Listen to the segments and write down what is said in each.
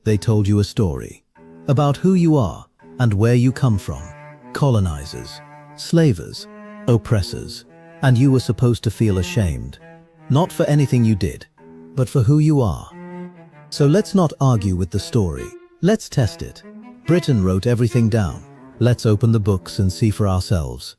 they told you a story about who you are and where you come from. Colonizers, slavers, oppressors, and you were supposed to feel ashamed, not for anything you did, but for who you are. So let's not argue with the story. Let's test it. Britain wrote everything down. Let's open the books and see for ourselves.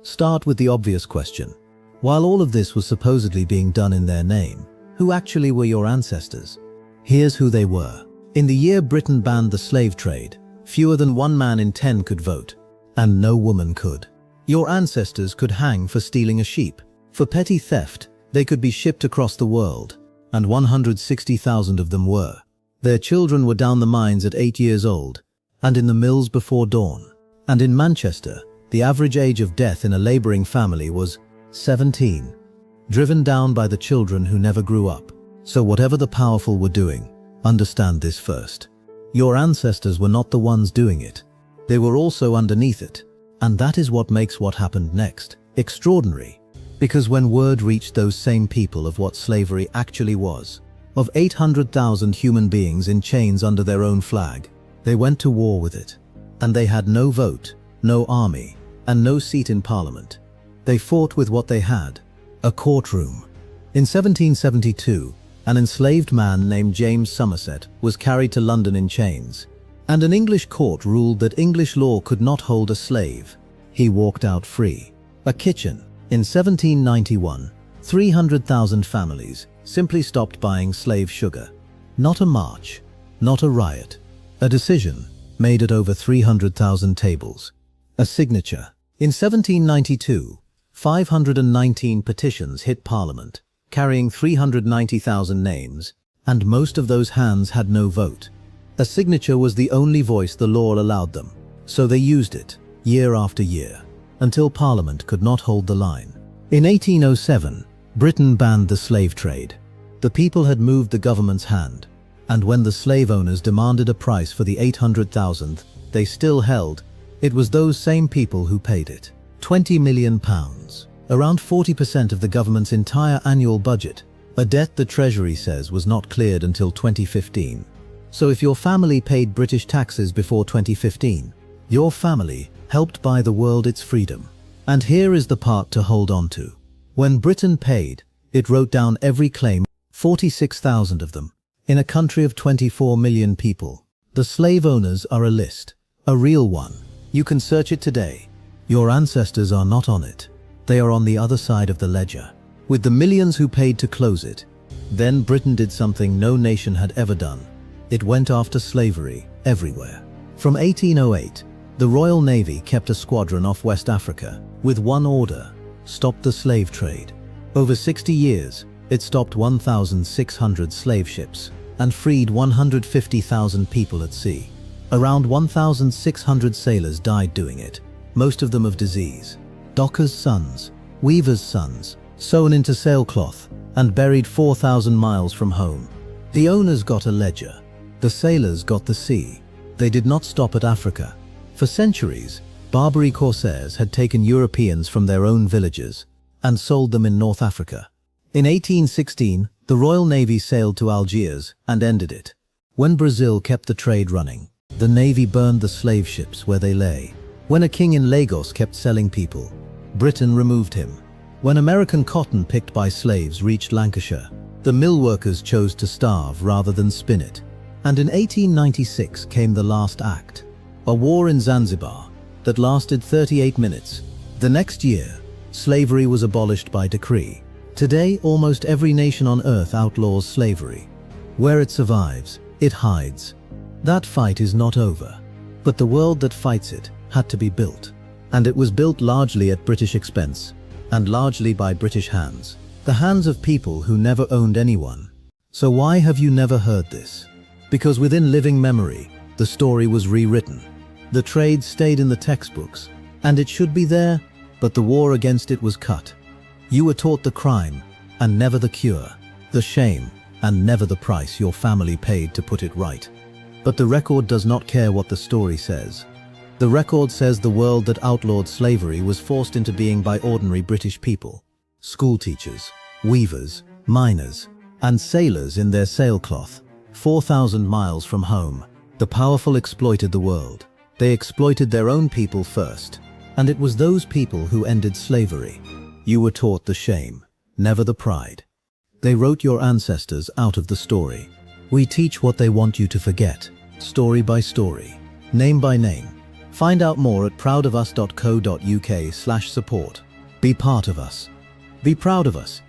Start with the obvious question. While all of this was supposedly being done in their name, who actually were your ancestors? Here's who they were. In the year Britain banned the slave trade, fewer than 1 man in 10 could vote, and no woman could. Your ancestors could hang for stealing a sheep. For petty theft, they could be shipped across the world, and 160,000 of them were. Their children were down the mines at 8 years old, and in the mills before dawn. And in Manchester, the average age of death in a labouring family was 17, driven down by the children who never grew up. So whatever the powerful were doing, understand this first. Your ancestors were not the ones doing it. They were also underneath it. And that is what makes what happened next extraordinary. Because when word reached those same people of what slavery actually was, of 800,000 human beings in chains under their own flag, they went to war with it. And they had no vote, no army, and no seat in parliament. They fought with what they had, a courtroom. In 1772, an enslaved man named James Somerset was carried to London in chains, and an English court ruled that English law could not hold a slave. He walked out free. A kitchen. In 1791, 300,000 families simply stopped buying slave sugar. Not a march, not a riot. A decision made at over 300,000 tables. A signature. In 1792, 519 petitions hit Parliament, carrying 390,000 names, and most of those hands had no vote. A signature was the only voice the law allowed them, so they used it, year after year, until Parliament could not hold the line. In 1807, Britain banned the slave trade. The people had moved the government's hand, and when the slave owners demanded a price for the 800,000 they still held, it was those same people who paid it. £20 million, around 40% of the government's entire annual budget, a debt the Treasury says was not cleared until 2015. So if your family paid British taxes before 2015, your family helped buy the world its freedom. And here is the part to hold on to. When Britain paid, it wrote down every claim, 46,000 of them, in a country of 24 million people. The slave owners are a list, a real one. You can search it today. Your ancestors are not on it. They are on the other side of the ledger, with the millions who paid to close it. Then Britain did something no nation had ever done. It went after slavery everywhere. From 1808, the Royal Navy kept a squadron off West Africa with one order: stop the slave trade. Over 60 years, it stopped 1,600 slave ships and freed 150,000 people at sea. Around 1,600 sailors died doing it, most of them of disease. Dockers' sons, weavers' sons, sewn into sailcloth and buried 4,000 miles from home. The owners got a ledger. The sailors got the sea. They did not stop at Africa. For centuries, Barbary corsairs had taken Europeans from their own villages and sold them in North Africa. In 1816, the Royal Navy sailed to Algiers and ended it. When Brazil kept the trade running, the Navy burned the slave ships where they lay. When a king in Lagos kept selling people, Britain removed him. When American cotton picked by slaves reached Lancashire, the mill workers chose to starve rather than spin it. And in 1896 came the last act, a war in Zanzibar that lasted 38 minutes. The next year, slavery was abolished by decree. Today, almost every nation on earth outlaws slavery. Where it survives, it hides. That fight is not over. But the world that fights it had to be built. And it was built largely at British expense, and largely by British hands. The hands of people who never owned anyone. So why have you never heard this? Because within living memory, the story was rewritten. The trade stayed in the textbooks, and it should be there, but the war against it was cut. You were taught the crime, and never the cure, the shame, and never the price your family paid to put it right. But the record does not care what the story says. The record says the world that outlawed slavery was forced into being by ordinary British people. School teachers, weavers, miners, and sailors in their sailcloth. 4,000 miles from home, the powerful exploited the world. They exploited their own people first, and it was those people who ended slavery. You were taught the shame, never the pride. They wrote your ancestors out of the story. We teach what they want you to forget, story by story, name by name. Find out more at proudofus.co.uk/support. Be part of us. Be proud of us.